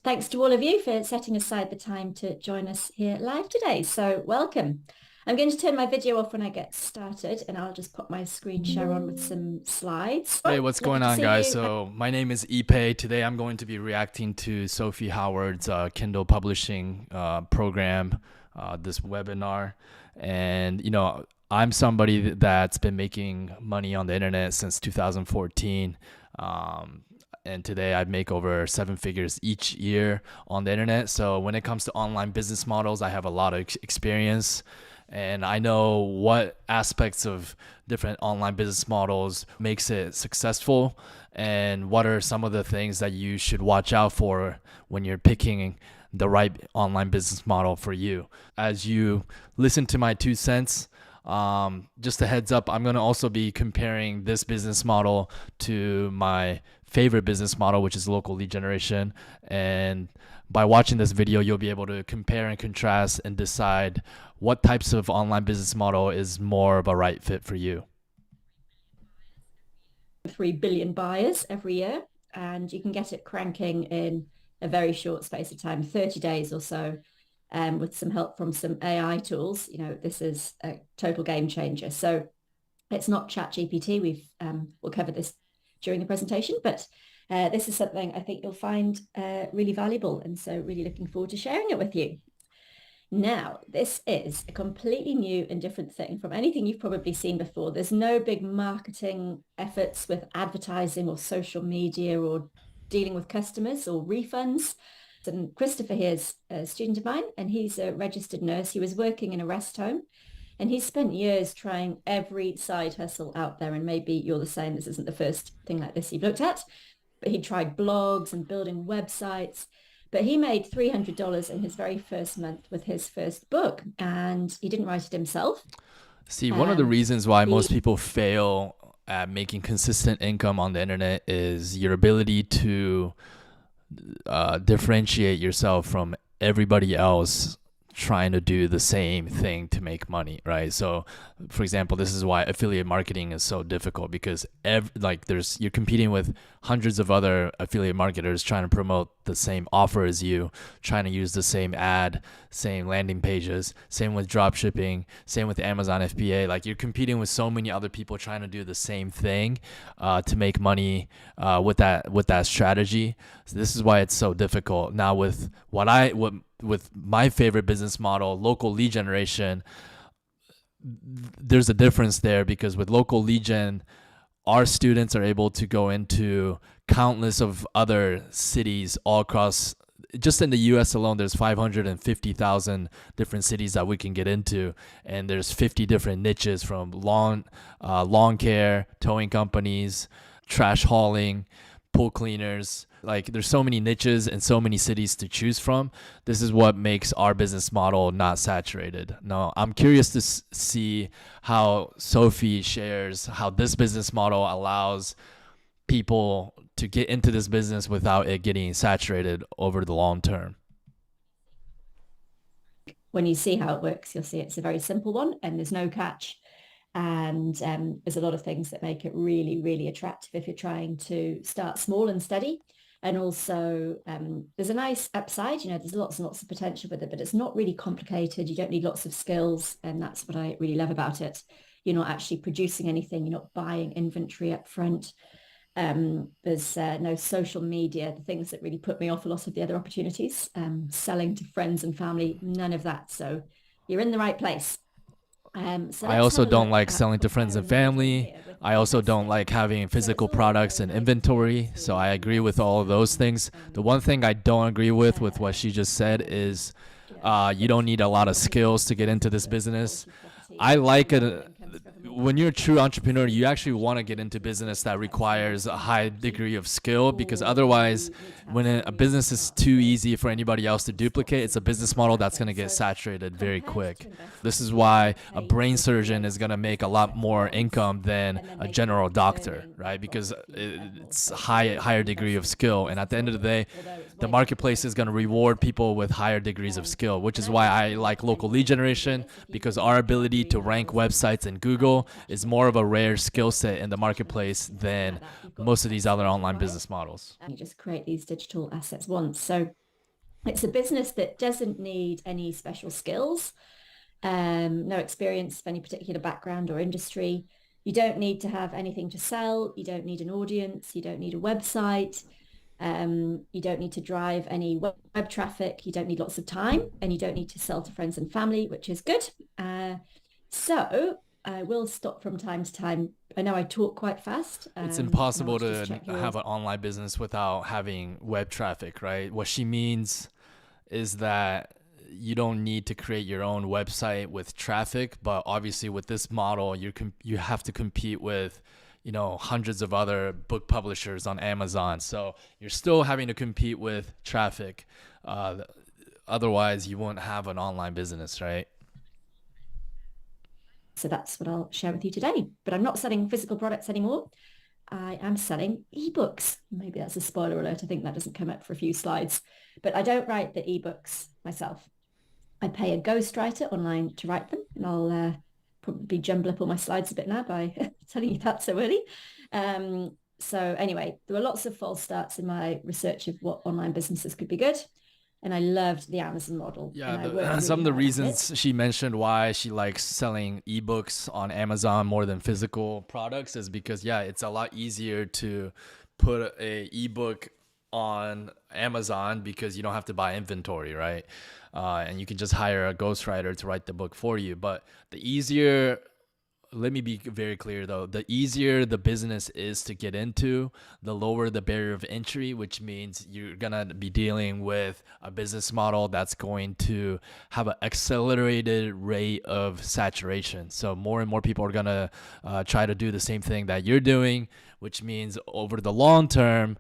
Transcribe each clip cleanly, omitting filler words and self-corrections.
Thanks to all of you for setting aside the time to join us here live today. So welcome. I'm going to turn my video off when I get started and I'll just pop my screen share on with some slides. Hey, what's Lovely going to on, see guys? you. So my name is Ipe. Today I'm going to be reacting to Sophie Howard's Kindle Publishing program, this webinar. And, I'm somebody that's been making money on the internet since 2014. And today I make over 7 figures each year on the internet. So when it comes to online business models, I have a lot of experience and I know what aspects of different online business models makes it successful and what are some of the things that you should watch out for when you're picking the right online business model for you. As you listen to my 2 cents, just a heads up, I'm going to also be comparing this business model to my favorite business model, which is local lead generation. And by watching this video, you'll be able to compare and contrast and decide what types of online business model is more of a right fit for you. 3 billion buyers every year, and you can get it cranking in a very short space of time, 30 days or so. With some help from some AI tools, this is a total game changer. So it's not ChatGPT. We'll cover this during the presentation, but this is something I think you'll find really valuable. And so really looking forward to sharing it with you. Now, this is a completely new and different thing from anything you've probably seen before. There's no big marketing efforts with advertising or social media or dealing with customers or refunds. And Christopher here is a student of mine, and he's a registered nurse. He was working in a rest home, and he's spent years trying every side hustle out there. And maybe you're the same. This isn't the first thing like this you've looked at, but he tried blogs and building websites. But he made $300 in his very first month with his first book, and he didn't write it himself. See, one of the reasons why He most people fail at making consistent income on the internet is your ability to differentiate yourself from everybody else trying to do the same thing to make money, right? So for example, this is why affiliate marketing is so difficult, because you're competing with hundreds of other affiliate marketers trying to promote the same offer as you, trying to use the same ad, same landing pages, same with drop shipping, same with Amazon FBA. Like, you're competing with so many other people trying to do the same thing to make money with that strategy. So this is why it's so difficult. Now with with my favorite business model, local lead generation, there's a difference there, because with local lead gen, our students are able to go into countless of other cities all across. Just in the US alone, there's 550,000 different cities that we can get into, and there's 50 different niches, from lawn care, towing companies, trash hauling, pool cleaners. Like, there's so many niches and so many cities to choose from. This is what makes our business model not saturated. Now, I'm curious to see how Sophie shares how this business model allows people to get into this business without it getting saturated over the long term. When you see how it works, you'll see it's a very simple one and there's no catch. And there's a lot of things that make it really, really attractive if you're trying to start small and steady. And also there's a nice upside, there's lots and lots of potential with it, but it's not really complicated. You don't need lots of skills. And that's what I really love about it. You're not actually producing anything. You're not buying inventory up front. There's no social media, the things that really put me off a lot of the other opportunities, selling to friends and family, none of that. So you're in the right place. So I let's also have a don't look like at selling to friends and family. I also don't like having physical products and inventory. So I agree with all of those things. The one thing I don't agree with what she just said is you don't need a lot of skills to get into this business. I like it. When you're a true entrepreneur, you actually want to get into business that requires a high degree of skill, because otherwise, when a business is too easy for anybody else to duplicate, it's a business model that's going to get saturated very quick. This is why a brain surgeon is going to make a lot more income than a general doctor, right? Because it's a higher degree of skill. And at the end of the day, the marketplace is going to reward people with higher degrees of skill, which is why I like local lead generation, because our ability to rank websites in Google is more of a rare skill set in the marketplace than most of these other online business models. And you just create these digital assets once. So It's a business that doesn't need any special skills, no experience of any particular background or industry. You don't need to have anything to sell. You don't need an audience. You don't need a website. You don't need to drive any web traffic. You don't need lots of time, and you don't need to sell to friends and family, which is good. So I will stop from time to time. I know I talk quite fast. It's And I impossible want to just to check yours. have an online business without having web traffic, right? What she means is that you don't need to create your own website with traffic, but obviously with this model, you have to compete with, hundreds of other book publishers on Amazon. So you're still having to compete with traffic. Otherwise, you won't have an online business, right? So that's what I'll share with you today. But I'm not selling physical products anymore. I am selling ebooks. Maybe that's a spoiler alert. I think that doesn't come up for a few slides. But I don't write the ebooks myself. I pay a ghostwriter online to write them. And I'll probably jumble up all my slides a bit now by telling you that so early. So anyway, there were lots of false starts in my research of what online businesses could be good. And I loved the Amazon model. And I worked Some really of the hard at it. reasons she mentioned why she likes selling ebooks on Amazon more than physical products is because, yeah, it's a lot easier to put a ebook on Amazon because you don't have to buy inventory, right? And you can just hire a ghostwriter to write the book for you. But the easier, let me be very clear though, the easier the business is to get into, the lower the barrier of entry, which means you're gonna be dealing with a business model that's going to have an accelerated rate of saturation. So more and more people are gonna try to do the same thing that you're doing, which means over the long term,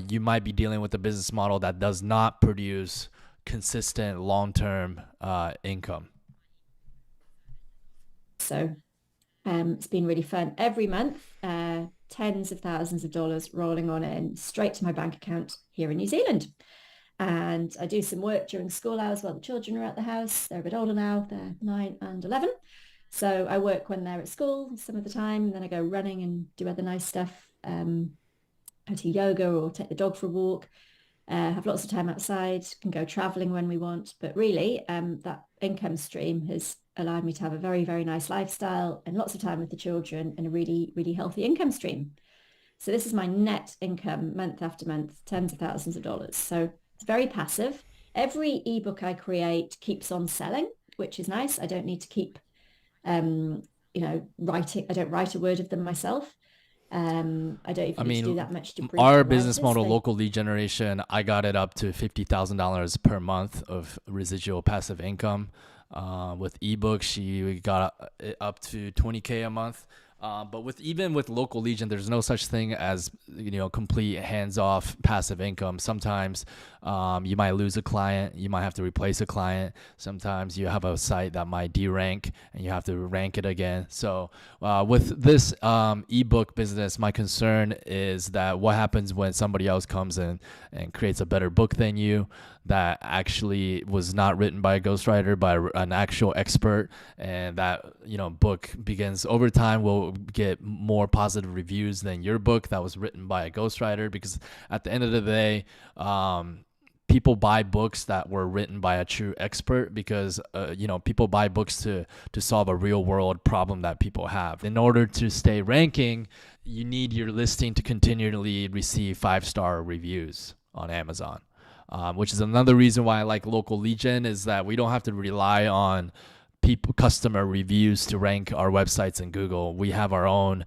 you might be dealing with a business model that does not produce consistent long-term income. So it's been really fun. Every month, tens of thousands of dollars rolling on in straight to my bank account here in New Zealand. And I do some work during school hours while the children are at the house. They're a bit older now. They're 9 and 11. So I work when they're at school some of the time. And then I go running and do other nice stuff. Go to yoga or take the dog for a walk. Have lots of time outside, can go traveling when we want. But really, that income stream has allowed me to have a very, very nice lifestyle and lots of time with the children and a really, really healthy income stream. So this is my net income month after month, tens of thousands of dollars. So it's very passive. Every ebook I create keeps on selling, which is nice. I don't need to keep, writing. I don't write a word of them myself. I don't I even need to do mean, that much to brief our the business writers. model, They local lead generation, I got it up to $50,000 per month of residual passive income. With ebooks, she got it up to 20K a month. But even with local legion, there's no such thing as complete hands-off passive income. Sometimes you might lose a client, you might have to replace a client. Sometimes you have a site that might derank and you have to rank it again. So with this ebook business, my concern is that what happens when somebody else comes in and creates a better book than you, that actually was not written by a ghostwriter, by an actual expert, and that book begins over time will get more positive reviews than your book that was written by a ghostwriter, because at the end of the day, people buy books that were written by a true expert because people buy books to solve a real world problem that people have. In order to stay ranking, you need your listing to continually receive 5-star reviews on Amazon. Which is another reason why I like local legion, is that we don't have to rely on customer reviews to rank our websites in Google. We have our own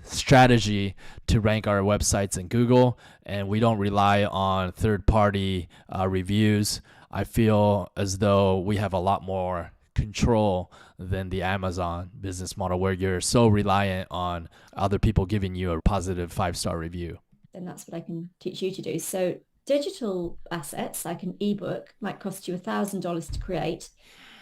strategy to rank our websites in Google, and we don't rely on third-party reviews. I feel as though we have a lot more control than the Amazon business model, where you're so reliant on other people giving you a positive 5-star review. then that's what I can teach you to do. So digital assets like an ebook might cost you $1,000 to create.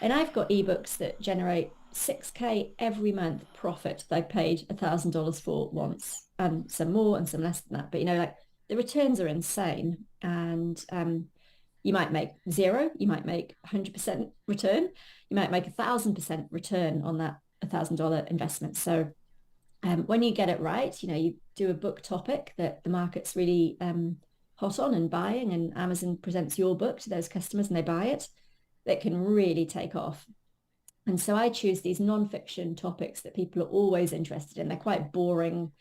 And I've got ebooks that generate 6K every month profit that I paid $1,000 for once, and some more and some less than that. But like the returns are insane. And you might make zero, you might make 100% return, you might make 1,000% return on that $1,000 investment. So when you get it right, you do a book topic that the market's really hot on and buying, and Amazon presents your book to those customers and they buy it, that can really take off. And so I choose these non-fiction topics that people are always interested in. They're quite boring,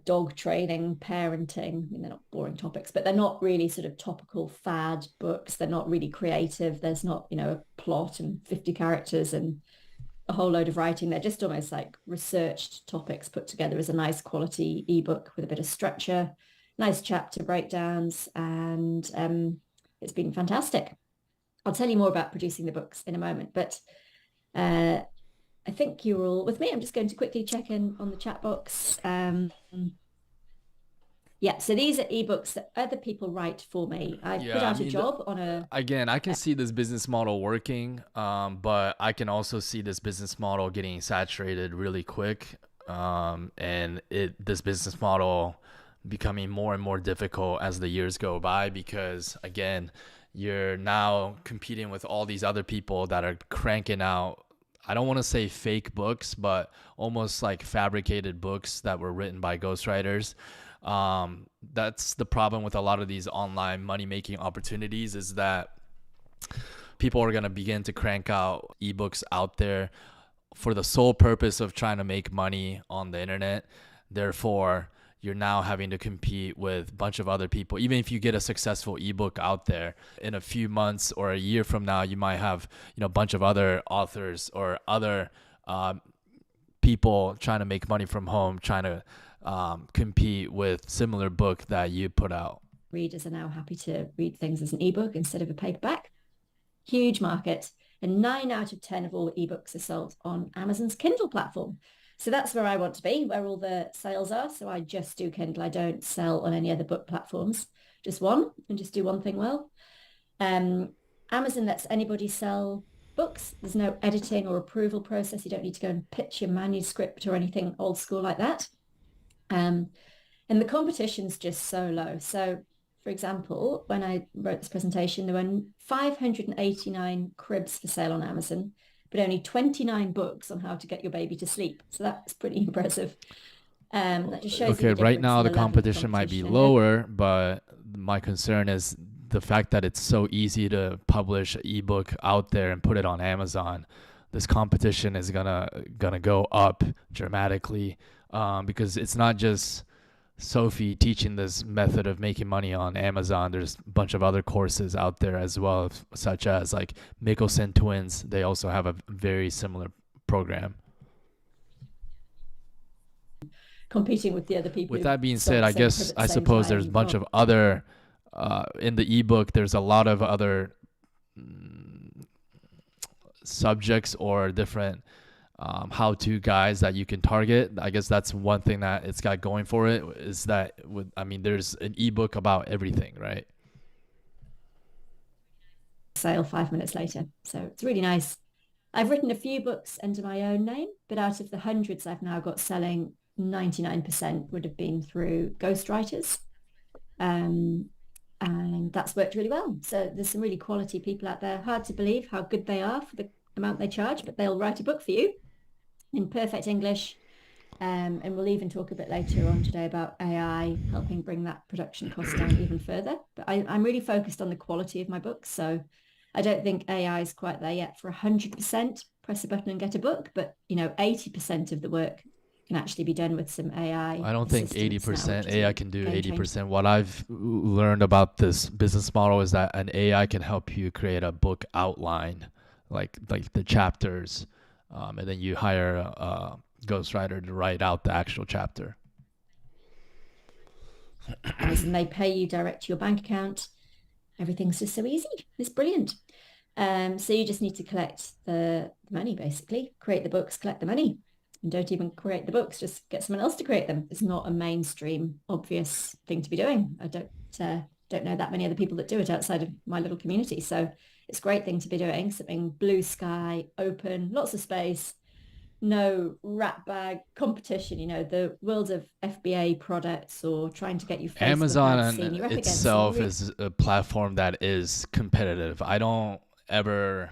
dog training, parenting. I mean, they're not boring topics, but they're not really sort of topical fad books. They're not really creative. There's not, a plot and 50 characters and a whole load of writing. They're just almost like researched topics put together as a nice quality ebook with a bit of structure, nice chapter breakdowns, and it's been fantastic. I'll tell you more about producing the books in a moment, but I think you're all with me. I'm just going to quickly check in on the chat box. Yeah, so these are ebooks that other people write for me. I put out a job on a... Again, I can see this business model working, but I can also see this business model getting saturated really quick, and this business model becoming more and more difficult as the years go by, because, again, you're now competing with all these other people that are cranking out, I don't want to say fake books, but almost like fabricated books that were written by ghostwriters. That's the problem with a lot of these online money-making opportunities, is that people are going to begin to crank out ebooks out there for the sole purpose of trying to make money on the internet. Therefore, you're now having to compete with a bunch of other people. Even if you get a successful ebook out there, in a few months or a year from now, you might have, a bunch of other authors or other people trying to make money from home, trying to compete with similar book that you put out. Readers are now happy to read things as an ebook instead of a paperback. Huge market. And 9 out of 10 of all ebooks are sold on Amazon's Kindle platform. So that's where I want to be, where all the sales are. So I just do Kindle. I don't sell on any other book platforms, just one, and just do one thing well. Amazon lets anybody sell books. There's no editing or approval process. You don't need to go and pitch your manuscript or anything old school like that. And the competition's just so low. So, for example, when I wrote this presentation, there were 589 cribs for sale on Amazon, but only 29 books on how to get your baby to sleep. So that's pretty impressive. That just shows okay, right now the competition might be lower, but my concern is the fact that it's so easy to publish an ebook out there and put it on Amazon. This competition is gonna go up dramatically, because it's not just Sophie teaching this method of making money on Amazon. There's a bunch of other courses out there as well, such as like Mickelson Twins. They also have a very similar program. Competing with the other people. With that being said, I suppose there's a bunch of other, in the ebook, there's a lot of other subjects or different how-to guides that you can target. I guess that's one thing that it's got going for it, is that there's an ebook about everything, right? Sale 5 minutes later. So it's really nice. I've written a few books under my own name, but out of the hundreds I've now got selling, 99% would have been through ghostwriters. And that's worked really well. So there's some really quality people out there. Hard to believe how good they are for the amount they charge, but they'll write a book for you in perfect English. And we'll even talk a bit later on today about AI helping bring that production cost down even further. But I'm really focused on the quality of my books. So I don't think AI is quite there yet for 100% press a button and get a book, but 80% of the work can actually be done with some AI. I don't think 80% AI can do 80%. What I've learned about this business model is that an AI can help you create a book outline, like the chapters, and then you hire a ghostwriter to write out the actual chapter. And they pay you direct to your bank account. Everything's just so easy. It's brilliant. So you just need to collect the money, basically. Create the books, collect the money. And don't even create the books, just get someone else to create them. It's not a mainstream, obvious thing to be doing. I don't know that many other people that do it outside of my little community. So it's a great thing to be doing, something blue sky, open, lots of space, no rat bag competition, the world of FBA products or trying to get you Facebook Amazon itself is a platform that is competitive. I don't ever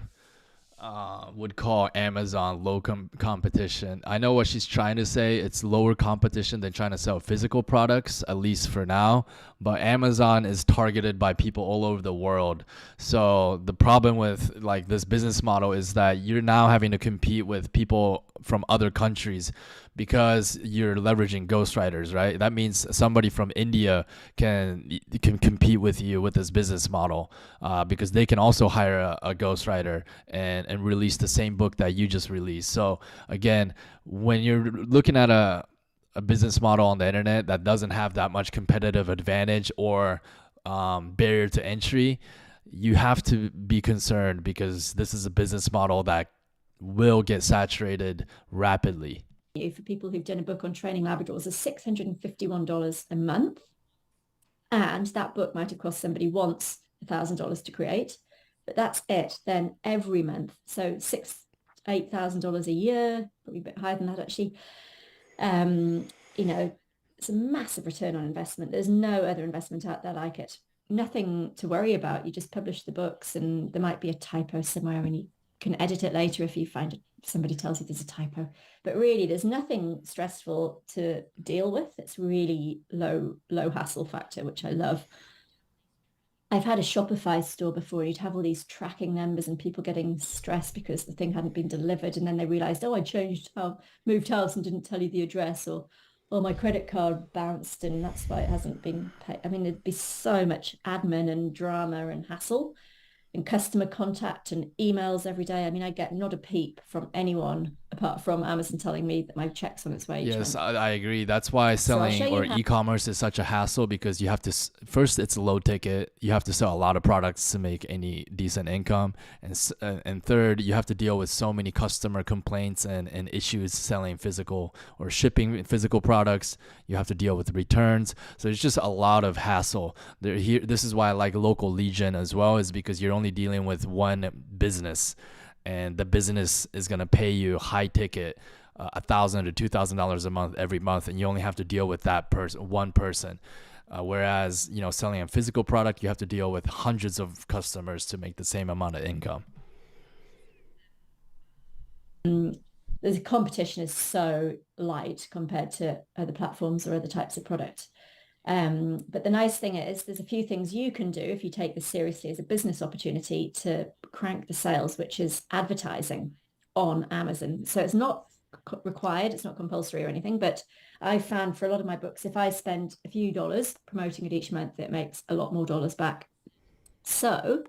would call Amazon low competition. I know what she's trying to say. It's lower competition than trying to sell physical products, at least for now. but Amazon is targeted by people all over the world. So the problem with like this business model is that you're now having to compete with people from other countries because you're leveraging ghostwriters, right? That means somebody from India can compete with you with this business model, because they can also hire a ghostwriter and release the same book that you just released. So again, when you're looking at a business model on the internet that doesn't have that much competitive advantage or barrier to entry, you have to be concerned because this is a business model that will get saturated rapidly. For people who've done a book on training Labradors is $651 a month. And that book might have cost somebody once $1,000 to create, but that's it. Then every month, so $8,000 a year, probably a bit higher than that actually. It's a massive return on investment. There's no other investment out there like it. Nothing to worry about. You just publish the books, and there might be a typo somewhere, and you can edit it later if you find it. Somebody tells you there's a typo, but really there's nothing stressful to deal with. It's really low hassle factor, which I love. I've had a Shopify store before. You'd have all these tracking numbers and people getting stressed because the thing hadn't been delivered, and then they realized, oh, I moved house and didn't tell you the address, or my credit card bounced and that's why it hasn't been paid. I mean, there'd be so much admin and drama and hassle and customer contact and emails every day. I mean, I get not a peep from anyone apart from Amazon telling me that my check's on its way. Yes, I agree. That's why selling or e-commerce is such a hassle, because you have to, first, it's low ticket. You have to sell a lot of products to make any decent income. And third, you have to deal with so many customer complaints and issues selling physical or shipping physical products. You have to deal with returns. So it's just a lot of hassle. This is why I like Local Legion as well, is because you're only dealing with one business, and the business is going to pay you high ticket $1,000 to $2,000 a month every month, and you only have to deal with that one person. Whereas selling a physical product, you have to deal with hundreds of customers to make the same amount of income. The competition is so light compared to other platforms or other types of product. But the nice thing is there's a few things you can do if you take this seriously as a business opportunity to crank the sales, which is advertising on Amazon. So it's not required, it's not compulsory or anything, but I found for a lot of my books, if I spend a few dollars promoting it each month, it makes a lot more dollars back. So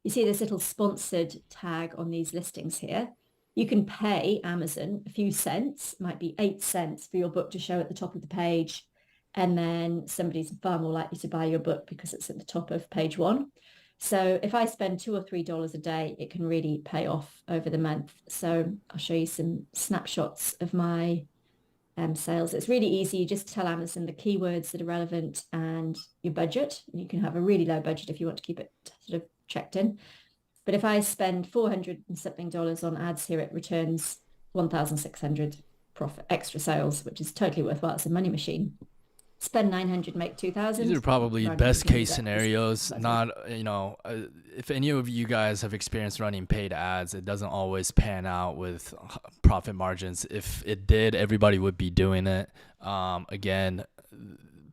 you see this little sponsored tag on these listings here. You can pay Amazon a few cents, might be 8 cents for your book to show at the top of the page. And then somebody's far more likely to buy your book because it's at the top of page 1. So if I spend $2 or $3 a day, it can really pay off over the month. So I'll show you some snapshots of my sales. It's really easy. You just tell Amazon the keywords that are relevant and your budget. And you can have a really low budget if you want to keep it sort of checked in. But if I spend $400 and something on ads here, it returns 1,600 profit, extra sales, which is totally worthwhile. It's a money machine. Spend 900, make 2,000. These are probably best case scenarios. Not, if any of you guys have experienced running paid ads, it doesn't always pan out with profit margins. If it did, everybody would be doing it. Again,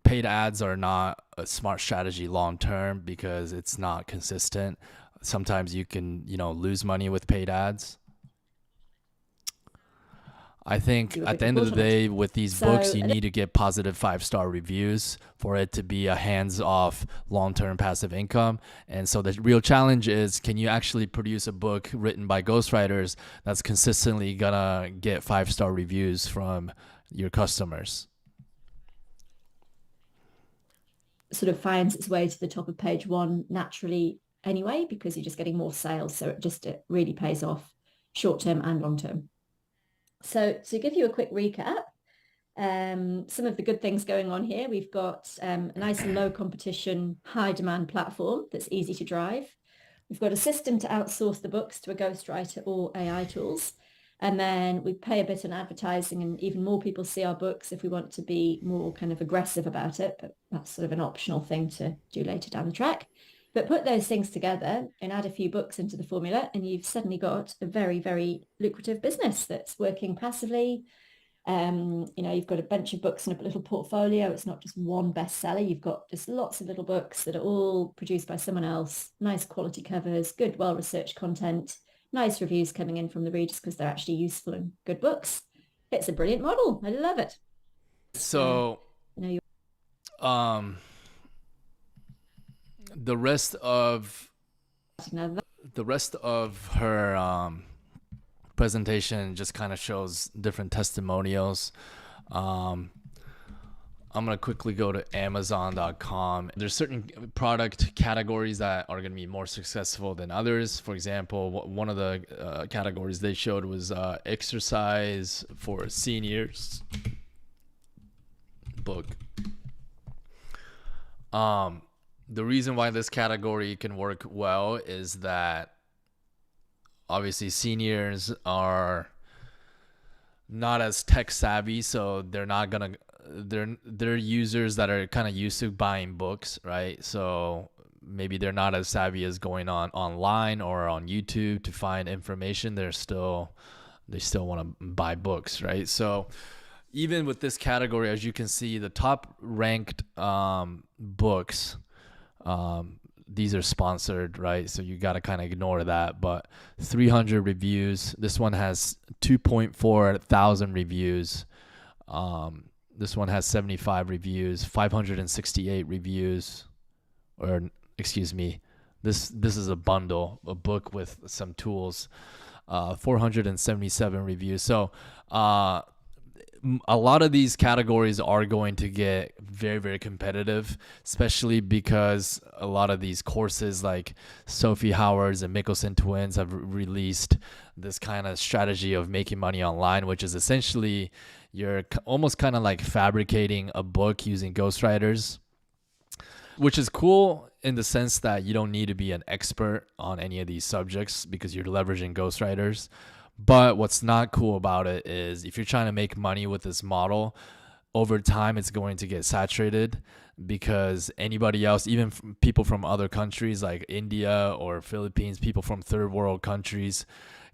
paid ads are not a smart strategy long term because it's not consistent. Sometimes you can, lose money with paid ads. I think at the end of the day, with these books, you need to get positive 5-star reviews for it to be a hands-off, long-term passive income. And so the real challenge is, can you actually produce a book written by ghostwriters that's consistently gonna get 5-star reviews from your customers? Sort of finds its way to the top of page 1 naturally anyway, because you're just getting more sales. So it really pays off short-term and long-term. So to give you a quick recap, some of the good things going on here, we've got a nice low competition, high demand platform that's easy to drive. We've got a system to outsource the books to a ghostwriter or AI tools. And then we pay a bit on advertising, and even more people see our books if we want to be more kind of aggressive about it. But that's sort of an optional thing to do later down the track. But put those things together and add a few books into the formula, and you've suddenly got a very, very lucrative business that's working passively. You've got a bunch of books in a little portfolio. It's not just one bestseller. You've got just lots of little books that are all produced by someone else, nice quality covers, good, well-researched content, nice reviews coming in from the readers because they're actually useful and good books. It's a brilliant model. I love it. So, um, the rest of her presentation just kind of shows different testimonials. I'm going to quickly go to Amazon.com. There's certain product categories that are going to be more successful than others. For example, one of the categories they showed was exercise for seniors book. The reason why this category can work well is that obviously seniors are not as tech savvy, so they're users that are kind of used to buying books, right? So maybe they're not as savvy as going online or on YouTube to find information. They still want to buy books, right? So even with this category, as you can see, the top ranked books, these are sponsored, right? So you got to kind of ignore that. But 300 reviews. This one has 2.4 thousand reviews. This one has 75 reviews, 568 reviews, or excuse me, this is a bundle, a book with some tools, 477 reviews. So a lot of these categories are going to get very, very competitive, especially because a lot of these courses like Sophie Howard's and Mickelson Twins have released this kind of strategy of making money online, which is essentially you're almost kind of like fabricating a book using ghostwriters, which is cool in the sense that you don't need to be an expert on any of these subjects because you're leveraging ghostwriters. But what's not cool about it is if you're trying to make money with this model, over time it's going to get saturated because anybody else, even people from other countries like India or Philippines, people from third world countries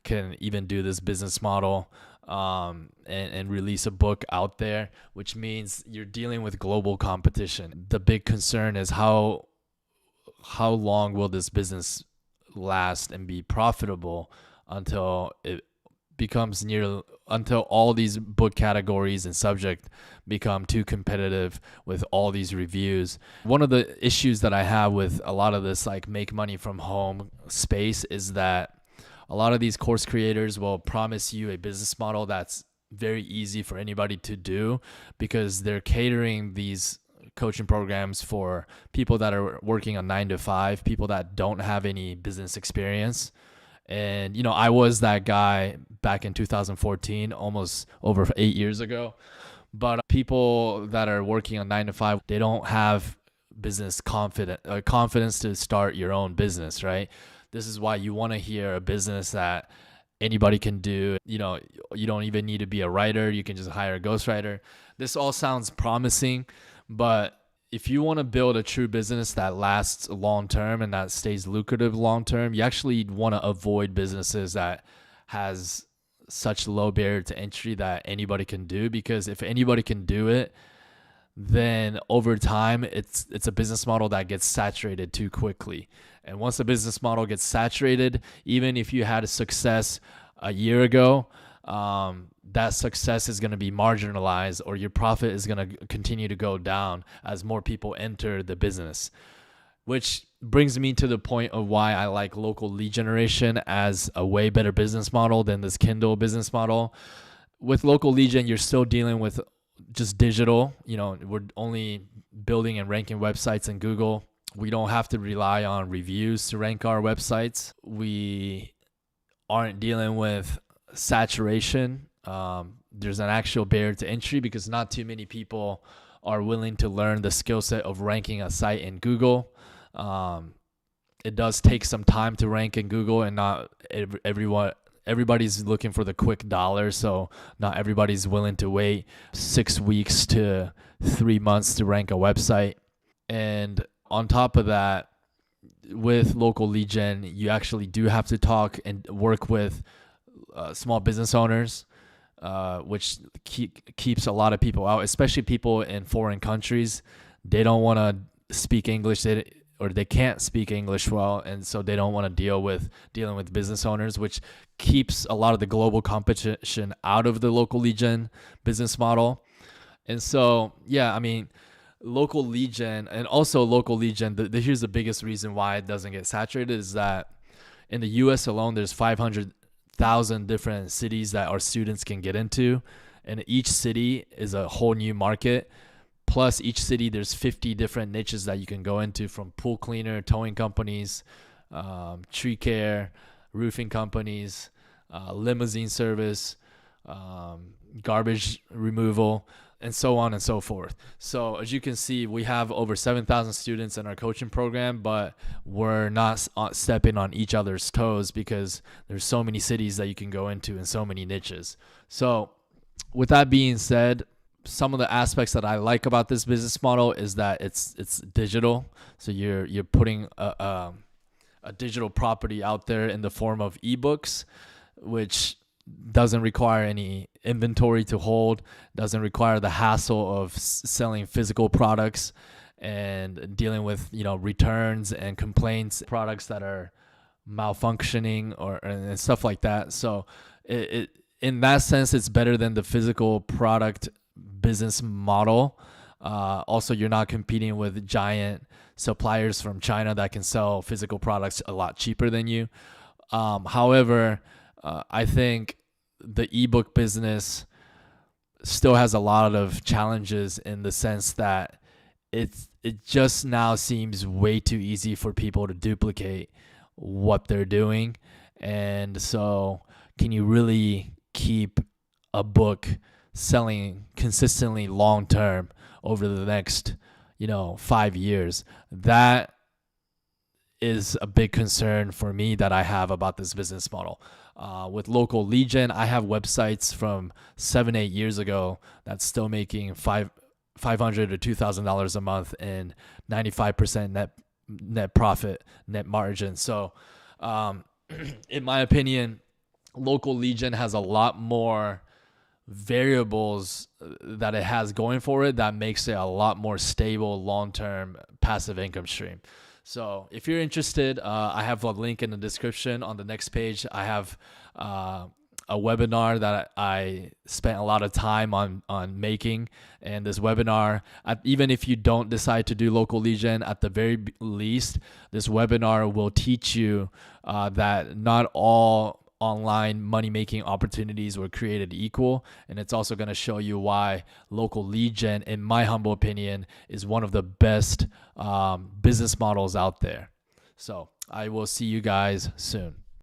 can even do this business model and release a book out there, which means you're dealing with global competition. The big concern is how long will this business last and be profitable until all these book categories and subject become too competitive with all these reviews. One of the issues that I have with a lot of this like make money from home space is that a lot of these course creators will promise you a business model that's very easy for anybody to do because they're catering these coaching programs for people that are working a 9-to-5, people that don't have any business experience. And, I was that guy back in 2014, almost over 8 years ago. But people that are working on 9-to-5, they don't have business confidence to start your own business, right? This is why you want to hear a business that anybody can do. You don't even need to be a writer. You can just hire a ghostwriter. This all sounds promising, but if you want to build a true business that lasts long term and that stays lucrative long term, you actually want to avoid businesses that has such low barrier to entry that anybody can do, because if anybody can do it, then over time it's a business model that gets saturated too quickly. And once a business model gets saturated, even if you had a success a year ago, that success is going to be marginalized, or your profit is going to continue to go down as more people enter the business. Which brings me to the point of why I like local lead generation as a way better business model than this Kindle business model. With local lead gen, you're still dealing with just digital. We're only building and ranking websites in Google. We don't have to rely on reviews to rank our websites. We aren't dealing with saturation. There's an actual barrier to entry because not too many people are willing to learn the skill set of ranking a site in Google. It does take some time to rank in Google, and not everybody's looking for the quick dollar. So not everybody's willing to wait 6 weeks to 3 months to rank a website. And on top of that, with local lead gen, you actually do have to talk and work with small business owners which keeps a lot of people out, especially people in foreign countries. They don't want to speak English, or they can't speak English well, and so they don't want to dealing with business owners, which keeps a lot of the global competition out of the local lead gen business model. And so, yeah, I mean, local lead gen, and also local lead gen, here's the biggest reason why it doesn't get saturated is that in the US alone, there's 500,000 different cities that our students can get into. And each city is a whole new market. Plus, each city, there's 50 different niches that you can go into, from pool cleaner, towing companies, tree care, roofing companies, limousine service, garbage removal, and so on and so forth. So as you can see, we have over 7,000 students in our coaching program, but we're not stepping on each other's toes because there's so many cities that you can go into and so many niches. So with that being said, some of the aspects that I like about this business model is that it's digital. So you're putting a digital property out there in the form of ebooks, which doesn't require any inventory to hold, doesn't require the hassle of selling physical products and dealing with, returns and complaints, products that are malfunctioning and stuff like that. So it in that sense, it's better than the physical product business model. Also, you're not competing with giant suppliers from China that can sell physical products a lot cheaper than you. However, I think the ebook business still has a lot of challenges in the sense that it just now seems way too easy for people to duplicate what they're doing. And so can you really keep a book selling consistently long term over the next 5 years? That is a big concern for me that I have about this business model. With local lead gen, I have websites from 7-8 years ago that's still making $500 or $2,000 a month and 95% net profit, net margin. So in my opinion, local lead gen has a lot more variables that it has going for it that makes it a lot more stable, long-term passive income stream. So if you're interested, I have a link in the description. On the next page, I have a webinar that I spent a lot of time on making. And this webinar, even if you don't decide to do local lead gen, at the very least, this webinar will teach you that not all online money-making opportunities were created equal. And it's also going to show you why local lead gen, in my humble opinion, is one of the best business models out there. So I will see you guys soon.